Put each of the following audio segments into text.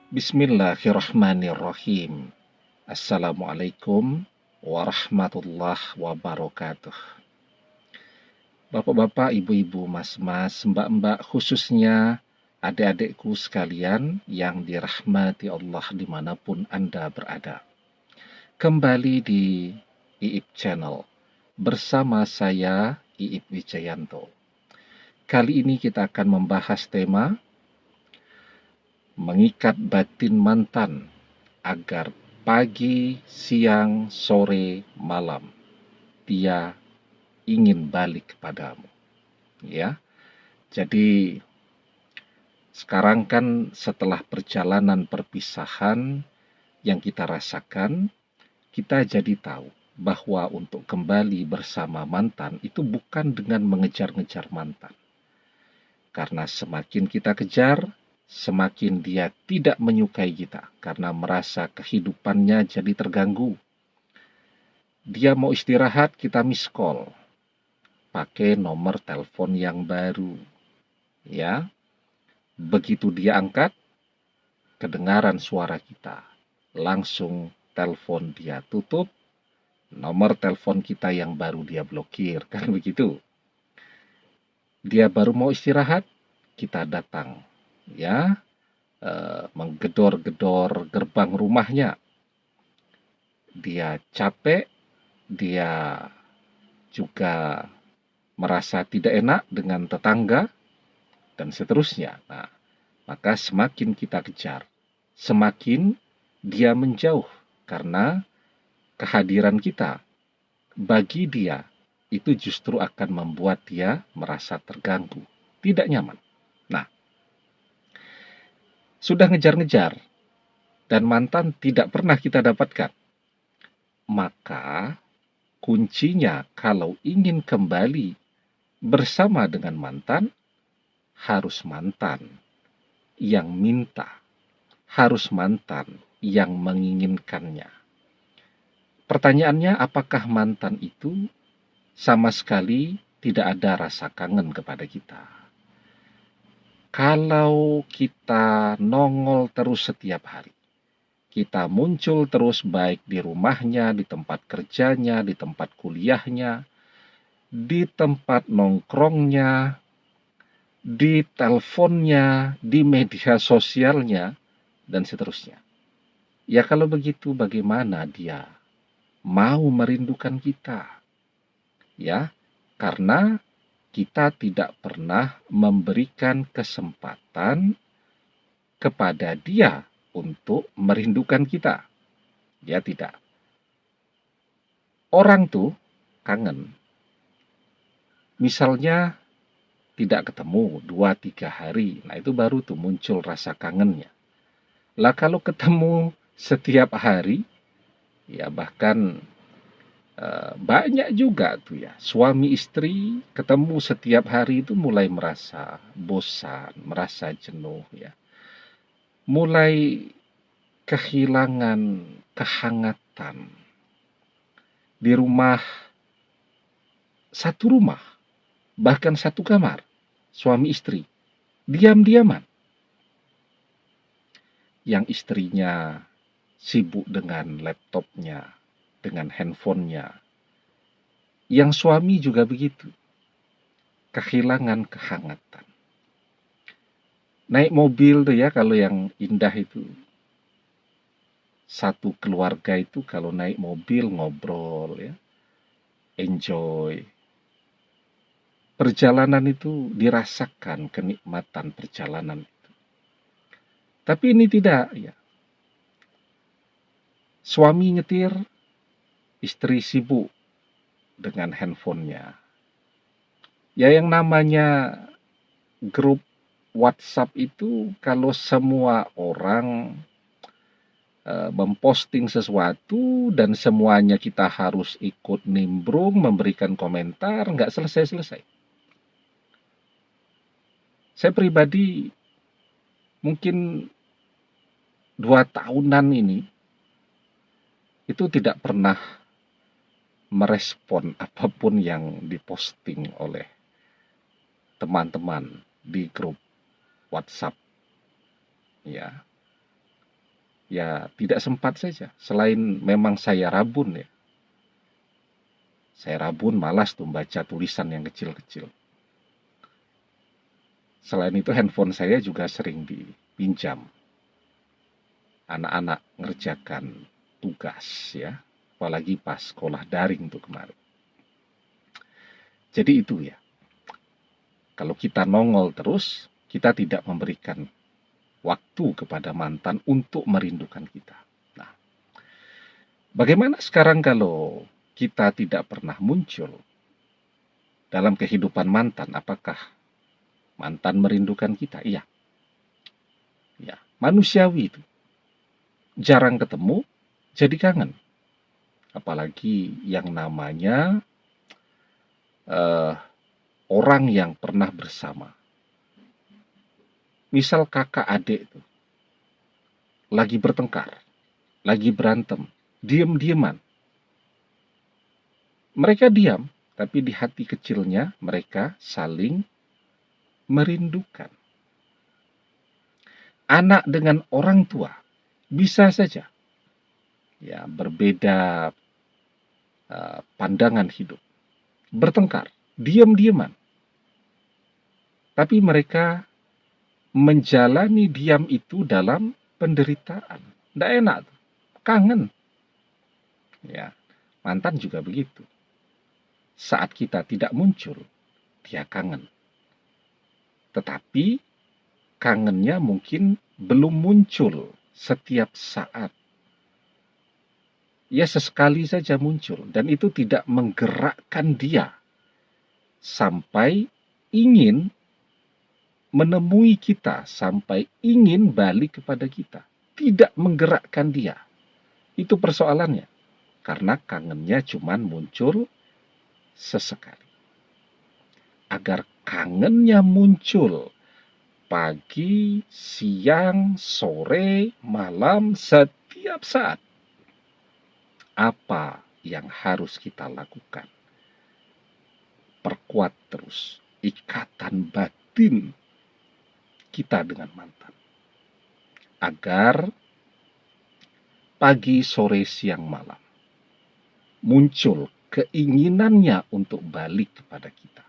Bismillahirrahmanirrahim. Assalamualaikum warahmatullahi wabarakatuh. Bapak-bapak, ibu-ibu, mas-mas, mbak-mbak, khususnya adik-adikku sekalian yang dirahmati Allah dimanapun Anda berada. Kembali di Iip Channel bersama saya Iip Wijayanto. Kali ini kita akan membahas tema mengikat batin mantan agar pagi, siang, sore, malam dia ingin balik kepadamu. Ya, jadi sekarang kan setelah perjalanan perpisahan yang kita rasakan, kita jadi tahu bahwa untuk kembali bersama mantan itu bukan dengan mengejar-ngejar mantan. Karena semakin kita kejar, semakin dia tidak menyukai kita karena merasa kehidupannya jadi terganggu. Dia mau istirahat, kita miss call. Pakai nomor telepon yang baru. Ya. Begitu dia angkat, kedengaran suara kita. Langsung telepon dia tutup, nomor telepon kita yang baru dia blokir, kan begitu. Dia baru mau istirahat, kita datang. Ya. Menggedor-gedor gerbang rumahnya. Dia capek, dia juga merasa tidak enak dengan tetangga, dan seterusnya. Nah, maka semakin kita kejar, semakin dia menjauh, karena kehadiran kita bagi dia itu justru akan membuat dia merasa terganggu, tidak nyaman. Nah, sudah ngejar-ngejar, dan mantan tidak pernah kita dapatkan. Maka kuncinya kalau ingin kembali bersama dengan mantan, harus mantan yang minta, harus mantan yang menginginkannya. Pertanyaannya, apakah mantan itu sama sekali tidak ada rasa kangen kepada kita? Kalau kita nongol terus setiap hari, kita muncul terus baik di rumahnya, di tempat kerjanya, di tempat kuliahnya, di tempat nongkrongnya, di teleponnya, di media sosialnya, dan seterusnya. Ya kalau begitu bagaimana dia mau merindukan kita? Ya, karena kita tidak pernah memberikan kesempatan kepada dia untuk merindukan kita. Dia tidak. Orang tuh kangen. Misalnya tidak ketemu 2-3 hari, nah itu baru tuh muncul rasa kangennya. Lah kalau ketemu setiap hari, ya bahkan banyak juga tuh ya, suami istri ketemu setiap hari itu mulai merasa bosan, merasa jenuh ya. Mulai kehilangan kehangatan di rumah, satu rumah, bahkan satu kamar, suami istri, diam-diaman. Yang istrinya sibuk dengan laptopnya, dengan handphonenya. Yang suami juga begitu, kehilangan kehangatan. Naik mobil tuh ya, kalau yang indah itu, satu keluarga itu kalau naik mobil ngobrol ya, enjoy. Perjalanan itu dirasakan kenikmatan perjalanan itu. Tapi ini tidak ya. Suami nyetir, istri sibuk dengan handphonenya. Ya yang namanya grup WhatsApp itu kalau semua orang memposting sesuatu dan semuanya kita harus ikut nimbrung, memberikan komentar, nggak selesai-selesai. Saya pribadi mungkin 2 tahunan ini itu tidak pernah merespon apapun yang diposting oleh teman-teman di grup WhatsApp. Ya. Ya tidak sempat saja. Selain memang saya rabun ya. Saya rabun, malas tuh baca tulisan yang kecil-kecil. Selain itu handphone saya juga sering dipinjam. Anak-anak ngerjakan tugas ya. Apalagi pas sekolah daring tuh kemarin. Jadi itu ya. Kalau kita nongol terus, kita tidak memberikan waktu kepada mantan untuk merindukan kita. Nah, bagaimana sekarang kalau kita tidak pernah muncul dalam kehidupan mantan? Apakah mantan merindukan kita? Iya. Ya, manusiawi itu. Jarang ketemu, jadi kangen. Apalagi yang namanya orang yang pernah bersama. Misal kakak adik itu lagi bertengkar, lagi berantem, diem-dieman. Mereka diam, tapi di hati kecilnya mereka saling merindukan. Anak dengan orang tua bisa saja ya berbeda pandangan hidup, bertengkar, diam-diaman. Tapi mereka menjalani diam itu dalam penderitaan. Nggak enak, kangen. Ya, mantan juga begitu. Saat kita tidak muncul, dia kangen. Tetapi kangennya mungkin belum muncul setiap saat. Ya sesekali saja muncul dan itu tidak menggerakkan dia sampai ingin menemui kita, sampai ingin balik kepada kita. Tidak menggerakkan dia. Itu persoalannya. Karena kangennya cuman muncul sesekali. Agar kangennya muncul pagi, siang, sore, malam, setiap saat. Apa yang harus kita lakukan? Perkuat terus ikatan batin kita dengan mantan. Agar pagi, sore, siang, malam muncul keinginannya untuk balik kepada kita.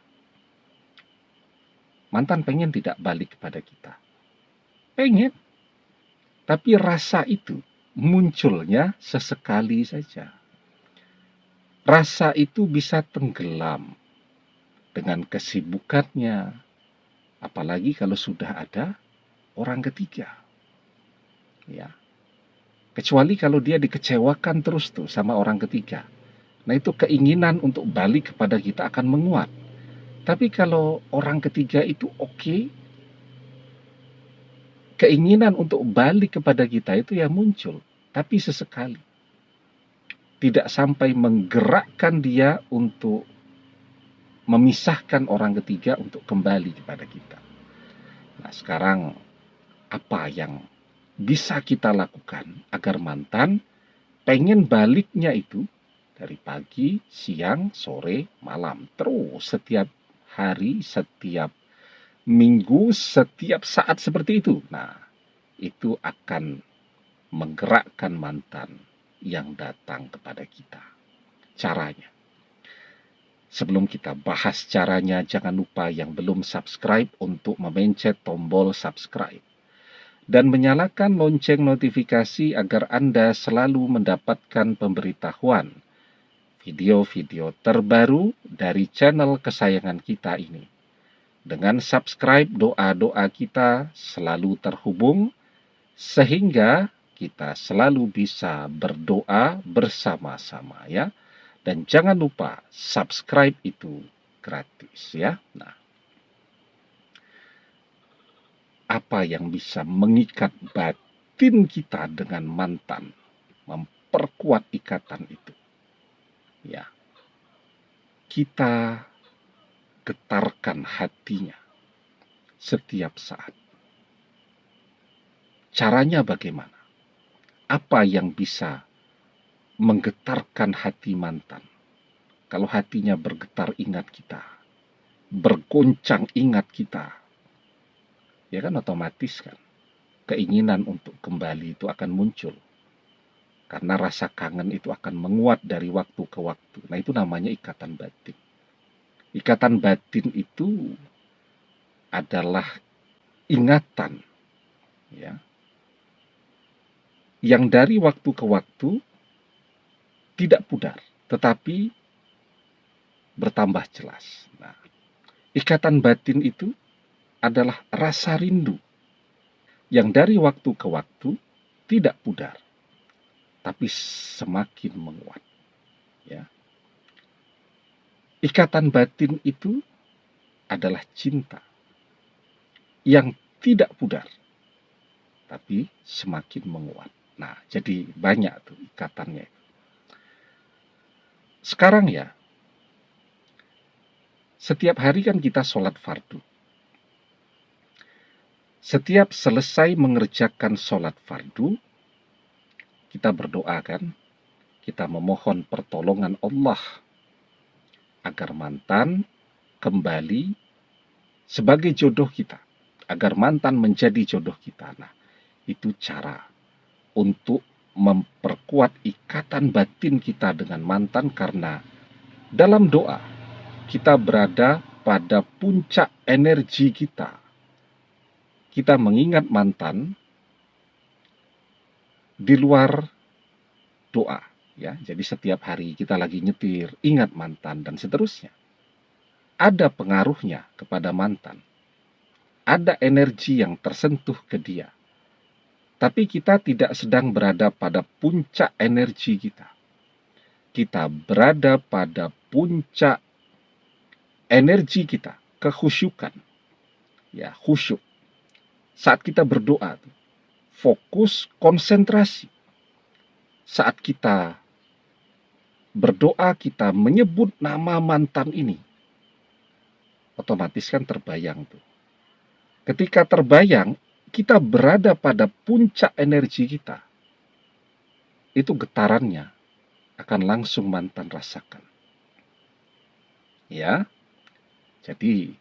Mantan pengen tidak balik kepada kita? Pengen. Tapi rasa itu munculnya sesekali saja. Rasa itu bisa tenggelam dengan kesibukannya. Apalagi kalau sudah ada orang ketiga. Ya. Kecuali kalau dia dikecewakan terus tuh sama orang ketiga. Nah itu keinginan untuk balik kepada kita akan menguat. Tapi kalau orang ketiga itu oke, keinginan untuk balik kepada kita itu ya muncul, tapi sesekali. Tidak sampai menggerakkan dia untuk memisahkan orang ketiga untuk kembali kepada kita. Nah sekarang apa yang bisa kita lakukan agar mantan pengen baliknya itu dari pagi, siang, sore, malam, terus setiap hari, setiap minggu, setiap saat seperti itu. Nah, itu akan menggerakkan mantan yang datang kepada kita. Caranya. Sebelum kita bahas caranya, jangan lupa yang belum subscribe untuk memencet tombol subscribe. Dan menyalakan lonceng notifikasi agar Anda selalu mendapatkan pemberitahuan video-video terbaru dari channel kesayangan kita ini. Dengan subscribe, doa-doa kita selalu terhubung sehingga kita selalu bisa berdoa bersama-sama ya. Dan jangan lupa subscribe itu gratis ya. Nah, apa yang bisa mengikat batin kita dengan mantan, memperkuat ikatan itu? Ya, kita getarkan hatinya setiap saat. Caranya bagaimana? Apa yang bisa menggetarkan hati mantan? Kalau hatinya bergetar ingat kita, bergoncang ingat kita, ya kan otomatis kan keinginan untuk kembali itu akan muncul. Karena rasa kangen itu akan menguat dari waktu ke waktu. Nah, itu namanya ikatan batin. Ikatan batin itu adalah ingatan, ya, yang dari waktu ke waktu tidak pudar, tetapi bertambah jelas. Nah, ikatan batin itu adalah rasa rindu yang dari waktu ke waktu tidak pudar, tapi semakin menguat. Ya. Ikatan batin itu adalah cinta yang tidak pudar, tapi semakin menguat. Nah, jadi banyak tuh ikatannya. Sekarang ya, setiap hari kan kita sholat fardu. Setiap selesai mengerjakan sholat fardu, kita berdoa kan, kita memohon pertolongan Allah agar mantan kembali sebagai jodoh kita, agar mantan menjadi jodoh kita. Nah, itu cara untuk memperkuat ikatan batin kita dengan mantan, karena dalam doa kita berada pada puncak energi kita. Kita mengingat mantan di luar doa, ya. Jadi setiap hari kita lagi nyetir, ingat mantan dan seterusnya. Ada pengaruhnya kepada mantan. Ada energi yang tersentuh ke dia. Tapi kita tidak sedang berada pada puncak energi kita. Kita berada pada puncak energi kita, kekhusyukan. Ya, khusyuk. Saat kita berdoa, fokus, konsentrasi. Saat kita berdoa, kita menyebut nama mantan ini, otomatis kan terbayang tuh. Ketika terbayang, kita berada pada puncak energi kita. Itu getarannya akan langsung mantan rasakan. Ya, jadi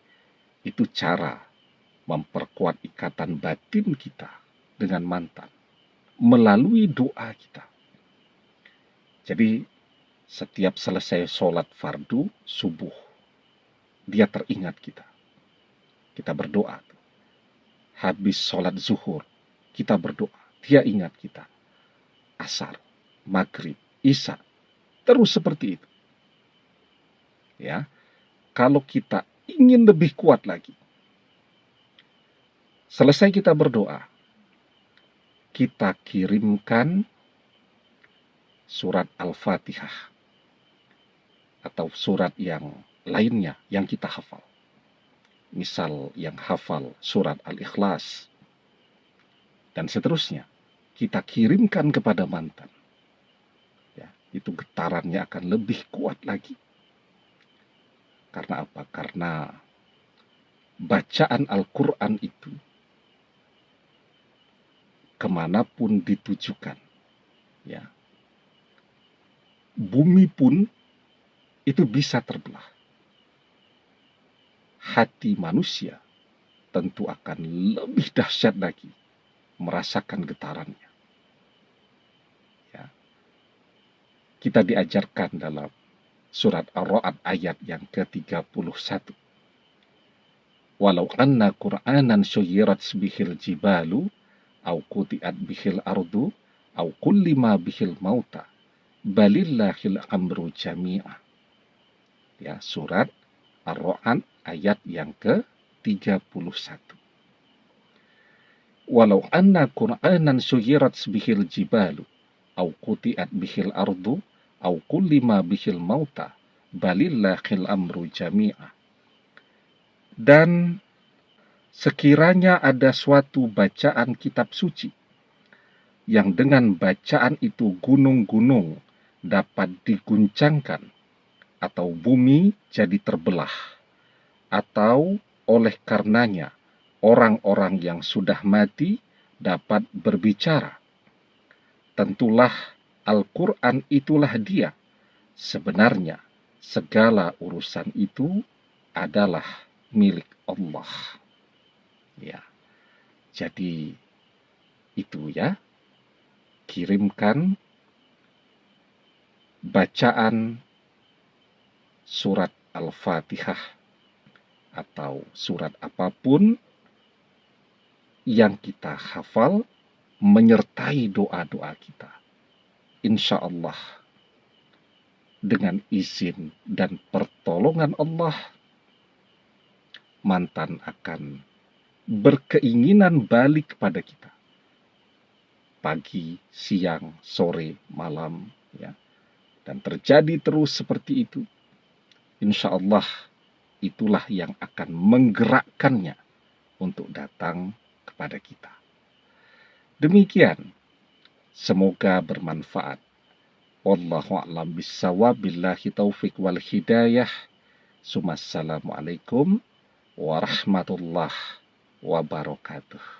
itu cara memperkuat ikatan batin kita dengan mantan melalui doa kita. Jadi setiap selesai sholat fardu subuh, dia teringat kita. Kita berdoa. Habis sholat zuhur, kita berdoa. Dia ingat kita. Asar, maghrib, isya, terus seperti itu. Ya, kalau kita ingin lebih kuat lagi, selesai kita berdoa, kita kirimkan surat Al-Fatihah atau surat yang lainnya yang kita hafal. Misal yang hafal surat Al-Ikhlas dan seterusnya, kita kirimkan kepada mantan. Ya, itu getarannya akan lebih kuat lagi. Karena apa? Karena bacaan Al-Quran itu kemanapun ditujukan, ya, bumi pun itu bisa terbelah. Hati manusia tentu akan lebih dahsyat lagi merasakan getarannya. Ya. Kita diajarkan dalam surat Ar-Ra'd ayat yang ke-31. Walau anna Qur'anan syuyirat bihil jibalu au quti'at bihil ardu au kullima bihil mauta balillahil amru jami'ah. Ya, surat Ar-Ra'd ayat yang ke-31. Walau anna Qur'anan suyirat bihil jibalu au quti'at bihil ardu au kullima bihil mauta balillahil amru jami'ah. Dan sekiranya ada suatu bacaan kitab suci yang dengan bacaan itu gunung-gunung dapat diguncangkan, atau bumi jadi terbelah, atau oleh karenanya orang-orang yang sudah mati dapat berbicara, tentulah Al-Quran itulah dia. Sebenarnya segala urusan itu adalah milik Allah. Ya, jadi itu ya, kirimkan bacaan surat Al-Fatihah atau surat apapun yang kita hafal menyertai doa-doa kita. Insya Allah, dengan izin dan pertolongan Allah, mantan akan berkeinginan balik kepada kita. Pagi, siang, sore, malam, ya. Dan terjadi terus seperti itu. Insya Allah, itulah yang akan menggerakkannya untuk datang kepada kita. Demikian, semoga bermanfaat. Wallahu a'lam bishawab, billahi taufik wal hidayah. Assalamualaikum warahmatullahi wabarakatuh.